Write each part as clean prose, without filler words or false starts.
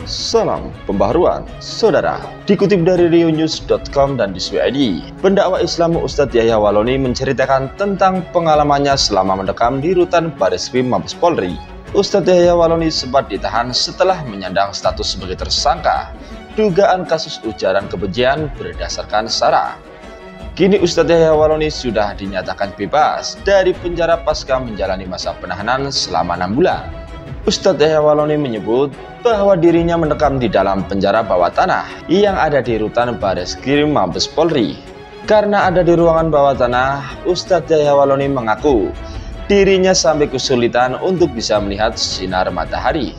Salam pembaharuan, saudara. Dikutip dari rionews.com dan Diswi.id, pendakwa Islam Ustadz Yahya Waloni menceritakan tentang pengalamannya selama mendekam di rutan Bareskrim Mabes Polri. Ustadz Yahya Waloni sempat ditahan setelah menyandang status sebagai tersangka dugaan kasus ujaran kebencian berdasarkan SARA. Kini Ustadz Yahya Waloni sudah dinyatakan bebas dari penjara pasca menjalani masa penahanan selama 6 bulan. Ustadz Yahya Waloni menyebut bahwa dirinya mendekam di dalam penjara bawah tanah yang ada di rutan Bareskrim Mabes Polri. Karena ada di ruangan bawah tanah, Ustadz Yahya Waloni mengaku dirinya sampai kesulitan untuk bisa melihat sinar matahari.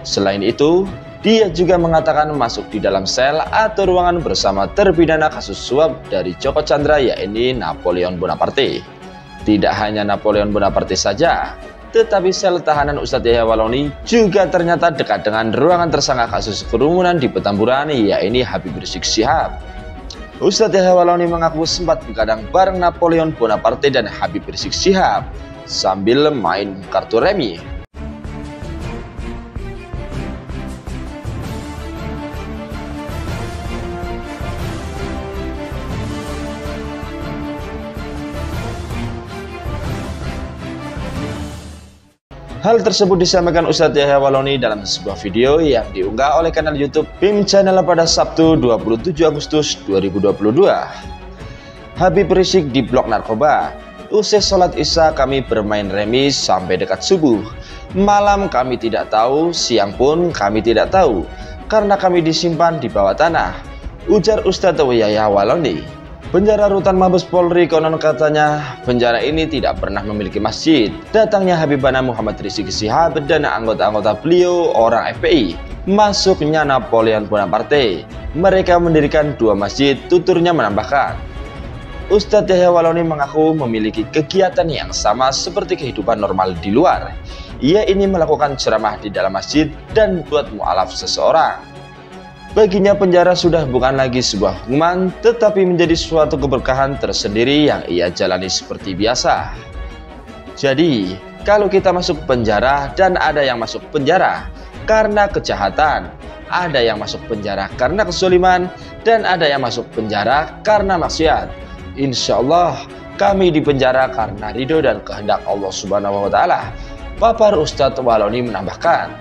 Selain itu, dia juga mengatakan masuk di dalam sel atau ruangan bersama terpidana kasus suap dari Joko Chandra, yaitu Napoleon Bonaparte. Tidak hanya Napoleon Bonaparte saja, tetapi sel tahanan Ustadz Yahya Waloni juga ternyata dekat dengan ruangan tersangka kasus kerumunan di Petamburan, yaitu Habib Rizik Syihab. Ustadz Yahya Waloni mengaku sempat begadang bareng Napoleon Bonaparte dan Habib Rizik Syihab sambil main kartu remi. Hal tersebut disampaikan Ustadz Yahya Waloni dalam sebuah video yang diunggah oleh kanal YouTube BIM Channel pada Sabtu 27 Agustus 2022. Habib Rizik di blok narkoba. Usai sholat isya kami bermain remi sampai dekat subuh. Malam kami tidak tahu, siang pun kami tidak tahu, karena kami disimpan di bawah tanah, ujar Ustadz Yahya Waloni. Penjara rutan Mabes Polri konon katanya penjara ini tidak pernah memiliki masjid. Datangnya Habibana Muhammad Rizik Syihab dan anggota-anggota beliau orang FPI. Masuknya Napoleon Bonaparte. Mereka mendirikan 2 masjid, tuturnya menambahkan. Ustadz Yahya Waloni mengaku memiliki kegiatan yang sama seperti kehidupan normal di luar. Ia ini melakukan ceramah di dalam masjid dan buat mu'alaf seseorang. Baginya penjara sudah bukan lagi sebuah hukuman, tetapi menjadi suatu keberkahan tersendiri yang ia jalani seperti biasa. Jadi, kalau kita masuk penjara dan ada yang masuk penjara karena kejahatan, ada yang masuk penjara karena kesuliman, dan ada yang masuk penjara karena maksiat, insya Allah kami di penjara karena ridho dan kehendak Allah Subhanahu wa Ta'ala, papar Ustadz Waloni menambahkan.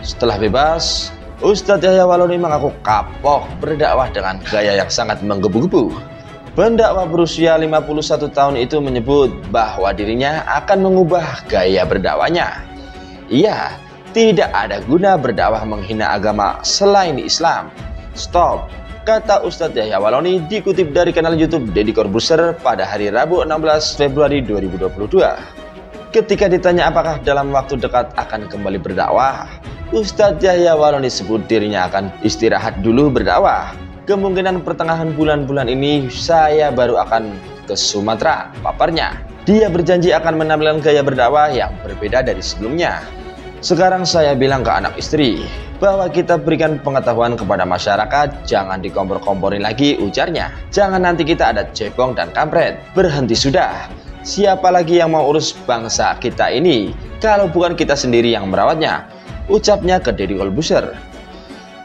Setelah bebas, Ustadz Yahya Waloni mengaku kapok berdakwah dengan gaya yang sangat menggebu-gebu. Pendakwa berusia 51 tahun itu menyebut bahwa dirinya akan mengubah gaya berdakwahnya. Iya, tidak ada guna berdakwah menghina agama selain Islam. Stop, kata Ustadz Yahya Waloni dikutip dari kanal YouTube Deddy Corbuzier pada hari Rabu 16 Februari 2022. Ketika ditanya apakah dalam waktu dekat akan kembali berdakwah, Ustadz Yahya Waloni sebut dirinya akan istirahat dulu berdakwah. Kemungkinan pertengahan bulan-bulan ini saya baru akan ke Sumatera, paparnya. Dia berjanji akan menampilkan gaya berdakwah yang berbeda dari sebelumnya. Sekarang saya bilang ke anak istri bahwa kita berikan pengetahuan kepada masyarakat, jangan dikompor-komporin lagi, ujarnya. Jangan nanti kita ada cebong dan kampret. Berhenti sudah. Siapa lagi yang mau urus bangsa kita ini kalau bukan kita sendiri yang merawatnya, ucapnya ke Deddy Corbuzier.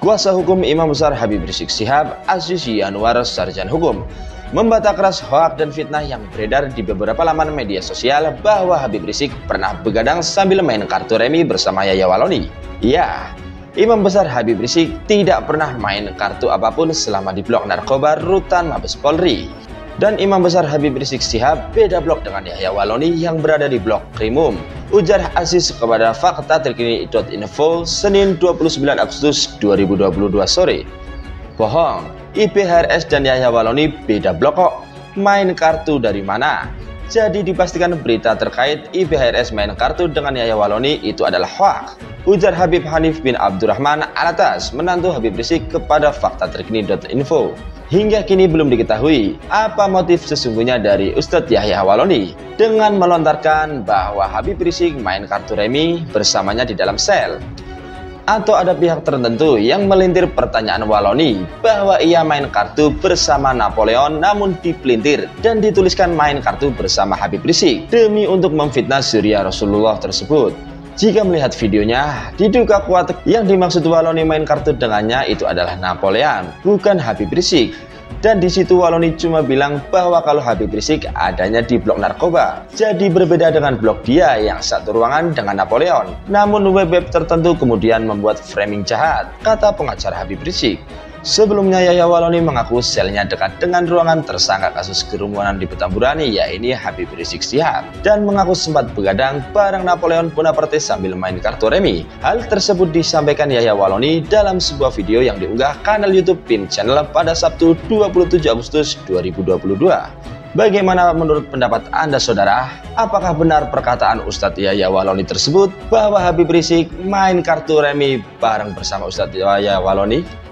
Kuasa hukum Imam Besar Habib Rizik Syihab, Aziz Yanuar Sarjan Hukum, membantah keras hoak dan fitnah yang beredar di beberapa laman media sosial bahwa Habib Rizik pernah begadang sambil main kartu remi bersama Yahya Waloni. Ya, Imam Besar Habib Rizik tidak pernah main kartu apapun selama di blok narkoba rutan Mabes Polri. Dan Imam Besar Habib Rizik Syihab beda blok dengan Yahya Waloni yang berada di blok Krimum, ujar Aziz kepada Fakta Terkini.info Senin 29 Agustus 2022 sore. Bohong, IPHRS dan Yahya Waloni beda blok kok. Main kartu dari mana? Jadi dipastikan berita terkait IPHRS main kartu dengan Yahya Waloni itu adalah hoax, ujar Habib Hanif bin Abdurrahman Alatas, menantu Habib Rizik kepada Fakta Terkini.info. Hingga kini belum diketahui apa motif sesungguhnya dari Ustadz Yahya Waloni dengan melontarkan bahwa Habib Rizik main kartu remi bersamanya di dalam sel. Atau ada pihak tertentu yang melintir pertanyaan Waloni bahwa ia main kartu bersama Napoleon namun dipelintir dan dituliskan main kartu bersama Habib Rizik demi untuk memfitnah Surya Rasulullah tersebut. Jika melihat videonya, diduga kuat yang dimaksud Waloni main kartu dengannya itu adalah Napoleon, bukan Habib Rizik. Dan di situ Waloni cuma bilang bahwa kalau Habib Rizik adanya di blok narkoba. Jadi berbeda dengan blok dia yang satu ruangan dengan Napoleon. Namun web-web tertentu kemudian membuat framing jahat, kata pengacara Habib Rizik. Sebelumnya Yahya Waloni mengaku selnya dekat dengan ruangan tersangka kasus kerumunan di Petamburan, yaitu Habib Rizik Syihab, dan mengaku sempat begadang bareng Napoleon Bonaparte sambil main kartu remi. Hal tersebut disampaikan Yahya Waloni dalam sebuah video yang diunggah kanal YouTube PIM Channel pada Sabtu 27 Agustus 2022. Bagaimana menurut pendapat Anda saudara? Apakah benar perkataan Ustadz Yahya Waloni tersebut bahwa Habib Rizik main kartu remi bareng bersama Ustadz Yahya Waloni?